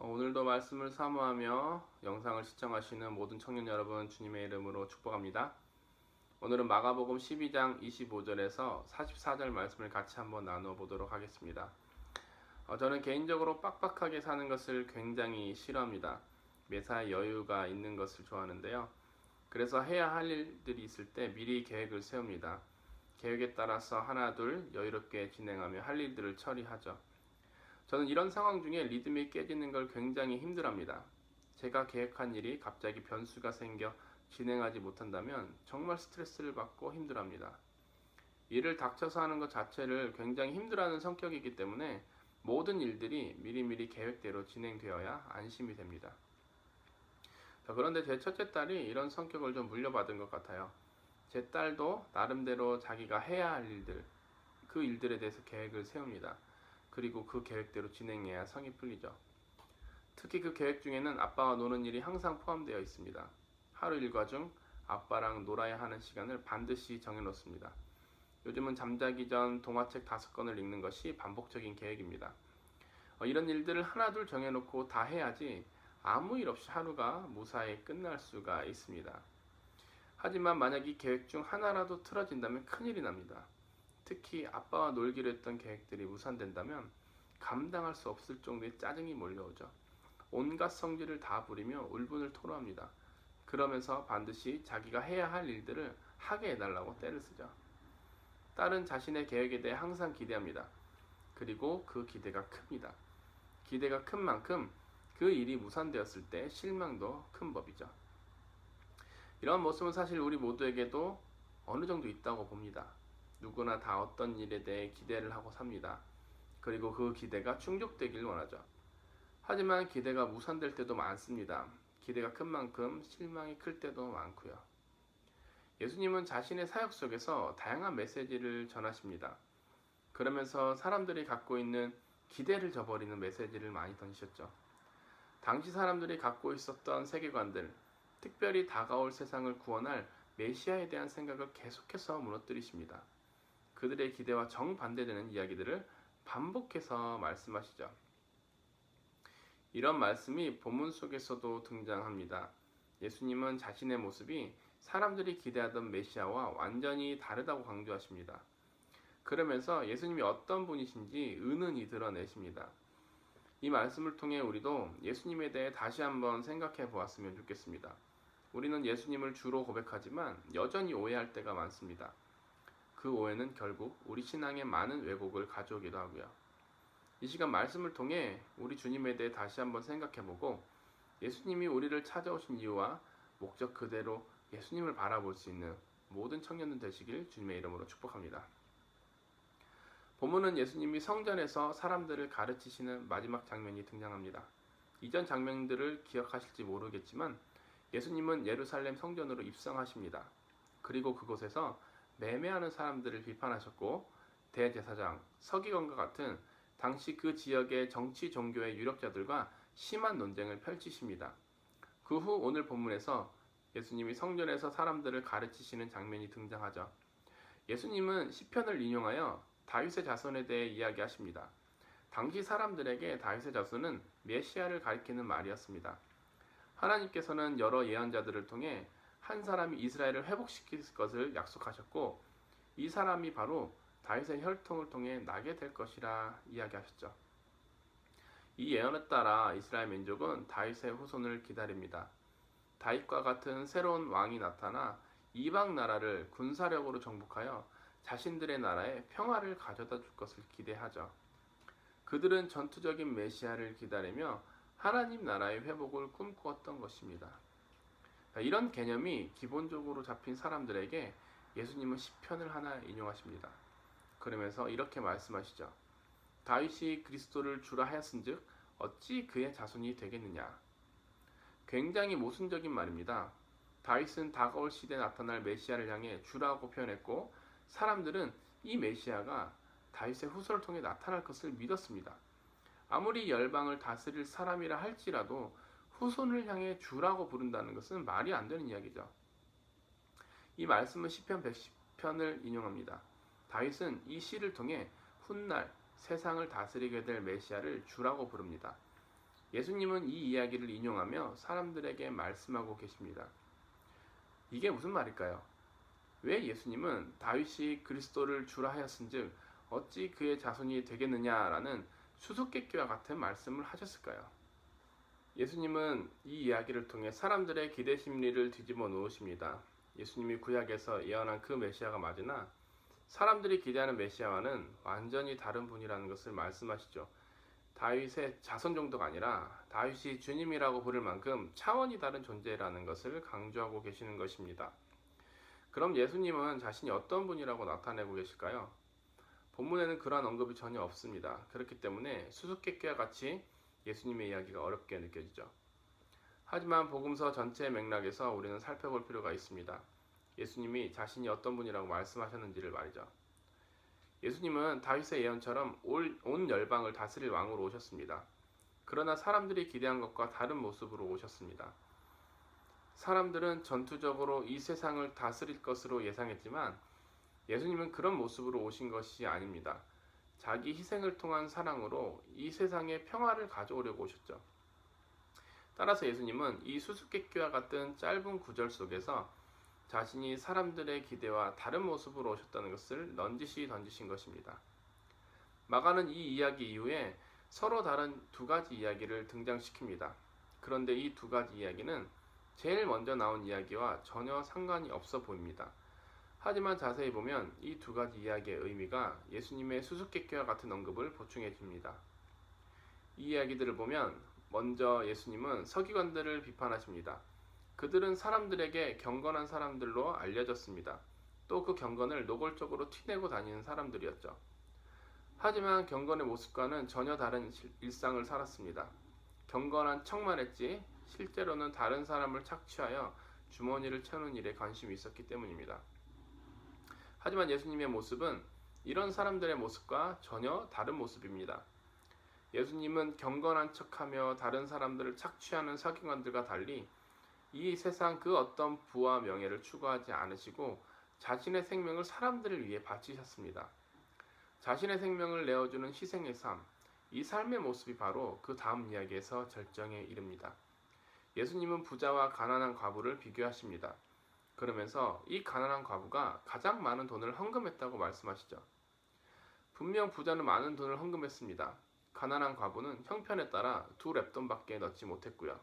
오늘도 말씀을 사모하며 영상을 시청하시는 모든 청년 여러분 주님의 이름으로 축복합니다. 오늘은 마가복음 12장 25절에서 44절 말씀을 같이 한번 나누어 보도록 하겠습니다. 저는 개인적으로 빡빡하게 사는 것을 굉장히 싫어합니다. 매사에 여유가 있는 것을 좋아하는데요. 그래서 해야 할 일들이 있을 때 미리 계획을 세웁니다. 계획에 따라서 하나 둘 여유롭게 진행하며 할 일들을 처리하죠. 저는 이런 상황 중에 리듬이 깨지는 걸 굉장히 힘들어합니다. 제가 계획한 일이 갑자기 변수가 생겨 진행하지 못한다면 정말 스트레스를 받고 힘들어합니다. 일을 닥쳐서 하는 것 자체를 굉장히 힘들어하는 성격이기 때문에 모든 일들이 미리미리 계획대로 진행되어야 안심이 됩니다. 그런데 제 첫째 딸이 이런 성격을 좀 물려받은 것 같아요. 제 딸도 나름대로 자기가 해야 할 일들, 그 일들에 대해서 계획을 세웁니다. 그리고 그 계획대로 진행해야 성이 풀리죠. 특히 그 계획 중에는 아빠와 노는 일이 항상 포함되어 있습니다. 하루 일과 중 아빠랑 놀아야 하는 시간을 반드시 정해놓습니다. 요즘은 잠자기 전 동화책 5권을 읽는 것이 반복적인 계획입니다. 이런 일들을 하나둘 정해놓고 다 해야지 아무 일 없이 하루가 무사히 끝날 수가 있습니다. 하지만 만약 이 계획 중 하나라도 틀어진다면 큰일이 납니다. 특히 아빠와 놀기로 했던 계획들이 무산된다면 감당할 수 없을 정도의 짜증이 몰려오죠. 온갖 성질을 다 부리며 울분을 토로합니다. 그러면서 반드시 자기가 해야 할 일들을 하게 해달라고 떼를 쓰죠. 딸은 자신의 계획에 대해 항상 기대합니다. 그리고 그 기대가 큽니다. 기대가 큰 만큼 그 일이 무산되었을 때 실망도 큰 법이죠. 이런 모습은 사실 우리 모두에게도 어느 정도 있다고 봅니다. 누구나 다 어떤 일에 대해 기대를 하고 삽니다. 그리고 그 기대가 충족되길 원하죠. 하지만 기대가 무산될 때도 많습니다. 기대가 큰 만큼 실망이 클 때도 많고요. 예수님은 자신의 사역 속에서 다양한 메시지를 전하십니다. 그러면서 사람들이 갖고 있는 기대를 저버리는 메시지를 많이 던지셨죠. 당시 사람들이 갖고 있었던 세계관들, 특별히 다가올 세상을 구원할 메시아에 대한 생각을 계속해서 무너뜨리십니다. 그들의 기대와 정반대되는 이야기들을 반복해서 말씀하시죠. 이런 말씀이 본문 속에서도 등장합니다. 예수님은 자신의 모습이 사람들이 기대하던 메시아와 완전히 다르다고 강조하십니다. 그러면서 예수님이 어떤 분이신지 은은히 드러내십니다. 이 말씀을 통해 우리도 예수님에 대해 다시 한번 생각해 보았으면 좋겠습니다. 우리는 예수님을 주로 고백하지만 여전히 오해할 때가 많습니다. 그 오해는 결국 우리 신앙에 많은 왜곡을 가져오기도 하고요. 이 시간 말씀을 통해 우리 주님에 대해 다시 한번 생각해보고 예수님이 우리를 찾아오신 이유와 목적 그대로 예수님을 바라볼 수 있는 모든 청년들 되시길 주님의 이름으로 축복합니다. 본문은 예수님이 성전에서 사람들을 가르치시는 마지막 장면이 등장합니다. 이전 장면들을 기억하실지 모르겠지만 예수님은 예루살렘 성전으로 입성하십니다. 그리고 그곳에서 매매하는 사람들을 비판하셨고 대제사장, 서기관과 같은 당시 그 지역의 정치 종교의 유력자들과 심한 논쟁을 펼치십니다. 그 후 오늘 본문에서 예수님이 성전에서 사람들을 가르치시는 장면이 등장하죠. 예수님은 시편을 인용하여 다윗의 자손에 대해 이야기하십니다. 당시 사람들에게 다윗의 자손은 메시아를 가리키는 말이었습니다. 하나님께서는 여러 예언자들을 통해 한 사람이 이스라엘을 회복시킬 것을 약속하셨고 이 사람이 바로 다윗의 혈통을 통해 나게 될 것이라 이야기하셨죠. 이 예언에 따라 이스라엘 민족은 다윗의 후손을 기다립니다. 다윗과 같은 새로운 왕이 나타나 이방 나라를 군사력으로 정복하여 자신들의 나라에 평화를 가져다 줄 것을 기대하죠. 그들은 전투적인 메시아를 기다리며 하나님 나라의 회복을 꿈꾸었던 것입니다. 이런 개념이 기본적으로 잡힌 사람들에게 예수님은 시편을 하나 인용하십니다. 그러면서 이렇게 말씀하시죠. 다윗이 그리스도를 주라 하였은즉 어찌 그의 자손이 되겠느냐. 굉장히 모순적인 말입니다. 다윗은 다가올 시대에 나타날 메시아를 향해 주라고 표현했고 사람들은 이 메시아가 다윗의 후손을 통해 나타날 것을 믿었습니다. 아무리 열방을 다스릴 사람이라 할지라도 후손을 향해 주라고 부른다는 것은 말이 안 되는 이야기죠. 이 말씀은 시편 110편을 인용합니다. 다윗은 이 시를 통해 훗날 세상을 다스리게 될 메시아를 주라고 부릅니다. 예수님은 이 이야기를 인용하며 사람들에게 말씀하고 계십니다. 이게 무슨 말일까요? 왜 예수님은 다윗이 그리스도를 주라 하였은즉 어찌 그의 자손이 되겠느냐라는 수수께끼와 같은 말씀을 하셨을까요? 예수님은 이 이야기를 통해 사람들의 기대 심리를 뒤집어 놓으십니다. 예수님이 구약에서 예언한 그 메시아가 맞으나 사람들이 기대하는 메시아와는 완전히 다른 분이라는 것을 말씀하시죠. 다윗의 자손 정도가 아니라 다윗이 주님이라고 부를 만큼 차원이 다른 존재라는 것을 강조하고 계시는 것입니다. 그럼 예수님은 자신이 어떤 분이라고 나타내고 계실까요? 본문에는 그러한 언급이 전혀 없습니다. 그렇기 때문에 수수께끼와 같이 예수님의 이야기가 어렵게 느껴지죠. 하지만 복음서 전체의 맥락에서 우리는 살펴볼 필요가 있습니다. 예수님이 자신이 어떤 분이라고 말씀하셨는지를 말이죠. 예수님은 다윗의 예언처럼 온 열방을 다스릴 왕으로 오셨습니다. 그러나 사람들이 기대한 것과 다른 모습으로 오셨습니다. 사람들은 전투적으로 이 세상을 다스릴 것으로 예상했지만 예수님은 그런 모습으로 오신 것이 아닙니다. 자기 희생을 통한 사랑으로 이 세상에 평화를 가져오려고 오셨죠. 따라서 예수님은 이 수수께끼와 같은 짧은 구절 속에서 자신이 사람들의 기대와 다른 모습으로 오셨다는 것을 넌지시 던지신 것입니다. 마가는 이 이야기 이후에 서로 다른 두 가지 이야기를 등장시킵니다. 그런데 이 두 가지 이야기는 제일 먼저 나온 이야기와 전혀 상관이 없어 보입니다. 하지만 자세히 보면 이 두 가지 이야기의 의미가 예수님의 수수께끼와 같은 언급을 보충해 줍니다. 이 이야기들을 보면 먼저 예수님은 서기관들을 비판하십니다. 그들은 사람들에게 경건한 사람들로 알려졌습니다. 또 그 경건을 노골적으로 티내고 다니는 사람들이었죠. 하지만 경건의 모습과는 전혀 다른 일상을 살았습니다. 경건한 척만 했지 실제로는 다른 사람을 착취하여 주머니를 채우는 일에 관심이 있었기 때문입니다. 하지만 예수님의 모습은 이런 사람들의 모습과 전혀 다른 모습입니다. 예수님은 경건한 척하며 다른 사람들을 착취하는 서기관들과 달리 이 세상 그 어떤 부와 명예를 추구하지 않으시고 자신의 생명을 사람들을 위해 바치셨습니다. 자신의 생명을 내어주는 희생의 삶, 이 삶의 모습이 바로 그 다음 이야기에서 절정에 이릅니다. 예수님은 부자와 가난한 과부를 비교하십니다. 그러면서 이 가난한 과부가 가장 많은 돈을 헌금했다고 말씀하시죠. 분명 부자는 많은 돈을 헌금했습니다. 가난한 과부는 형편에 따라 2렙돈밖에 넣지 못했고요.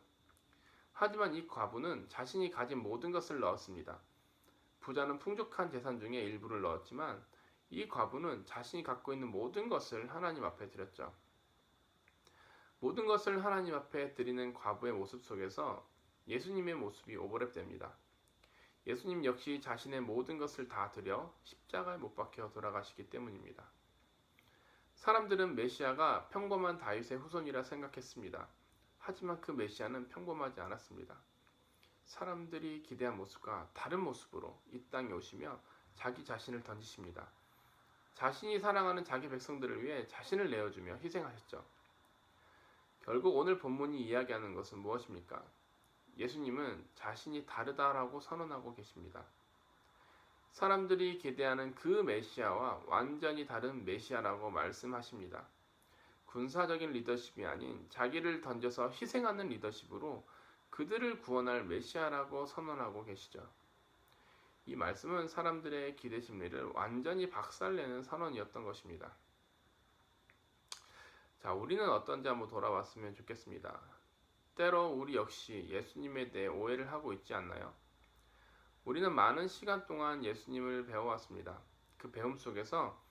하지만 이 과부는 자신이 가진 모든 것을 넣었습니다. 부자는 풍족한 재산 중에 일부를 넣었지만 이 과부는 자신이 갖고 있는 모든 것을 하나님 앞에 드렸죠. 모든 것을 하나님 앞에 드리는 과부의 모습 속에서 예수님의 모습이 오버랩됩니다. 예수님 역시 자신의 모든 것을 다 드려 십자가에 못 박혀 돌아가시기 때문입니다. 사람들은 메시아가 평범한 다윗의 후손이라 생각했습니다. 하지만 그 메시아는 평범하지 않았습니다. 사람들이 기대한 모습과 다른 모습으로 이 땅에 오시며 자기 자신을 던지십니다. 자신이 사랑하는 자기 백성들을 위해 자신을 내어주며 희생하셨죠. 결국 오늘 본문이 이야기하는 것은 무엇입니까? 예수님은 자신이 다르다라고 선언하고 계십니다. 사람들이 기대하는 그 메시아와 완전히 다른 메시아라고 말씀하십니다. 군사적인 리더십이 아닌 자기를 던져서 희생하는 리더십으로 그들을 구원할 메시아라고 선언하고 계시죠. 이 말씀은 사람들의 기대 심리를 완전히 박살내는 선언이었던 것입니다. 자, 우리는 어떤지 한번 돌아봤으면 좋겠습니다. 때로 우리 역시 예수님에 대해 오해를 하고 있지 않나요? 우리는 많은 시간 동안 예수님을 배워왔습니다. 그 배움 속에서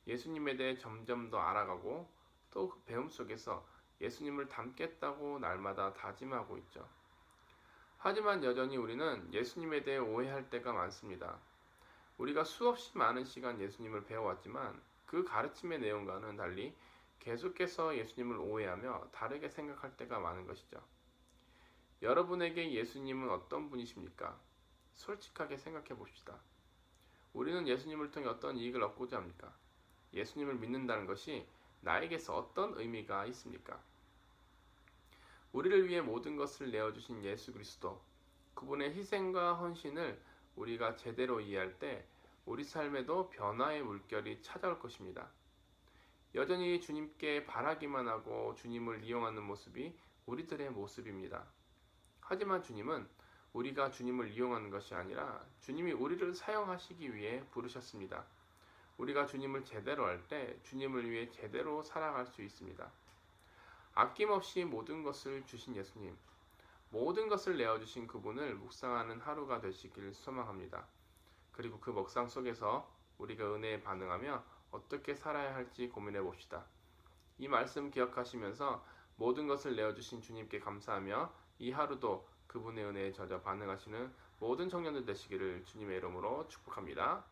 예수님에 대해 점점 더 알아가고 또 그 배움 속에서 예수님을 닮겠다고 날마다 다짐하고 있죠. 하지만 여전히 우리는 예수님에 대해 오해할 때가 많습니다. 우리가 수없이 많은 시간 예수님을 배워왔지만 그 가르침의 내용과는 달리 계속해서 예수님을 오해하며 다르게 생각할 때가 많은 것이죠. 여러분에게 예수님은 어떤 분이십니까? 솔직하게 생각해 봅시다. 우리는 예수님을 통해 어떤 이익을 얻고자 합니까? 예수님을 믿는다는 것이 나에게서 어떤 의미가 있습니까? 우리를 위해 모든 것을 내어주신 예수 그리스도, 그분의 희생과 헌신을 우리가 제대로 이해할 때 우리 삶에도 변화의 물결이 찾아올 것입니다. 여전히 주님께 바라기만 하고 주님을 이용하는 모습이 우리들의 모습입니다. 하지만 주님은 우리가 주님을 이용하는 것이 아니라 주님이 우리를 사용하시기 위해 부르셨습니다. 우리가 주님을 제대로 할 때 주님을 위해 제대로 살아갈 수 있습니다. 아낌없이 모든 것을 주신 예수님, 모든 것을 내어주신 그분을 묵상하는 하루가 되시길 소망합니다. 그리고 그 묵상 속에서 우리가 은혜에 반응하며 어떻게 살아야 할지 고민해 봅시다. 이 말씀 기억하시면서 모든 것을 내어주신 주님께 감사하며 이 하루도 그분의 은혜에 젖어 반응하시는 모든 청년들 되시기를 주님의 이름으로 축복합니다.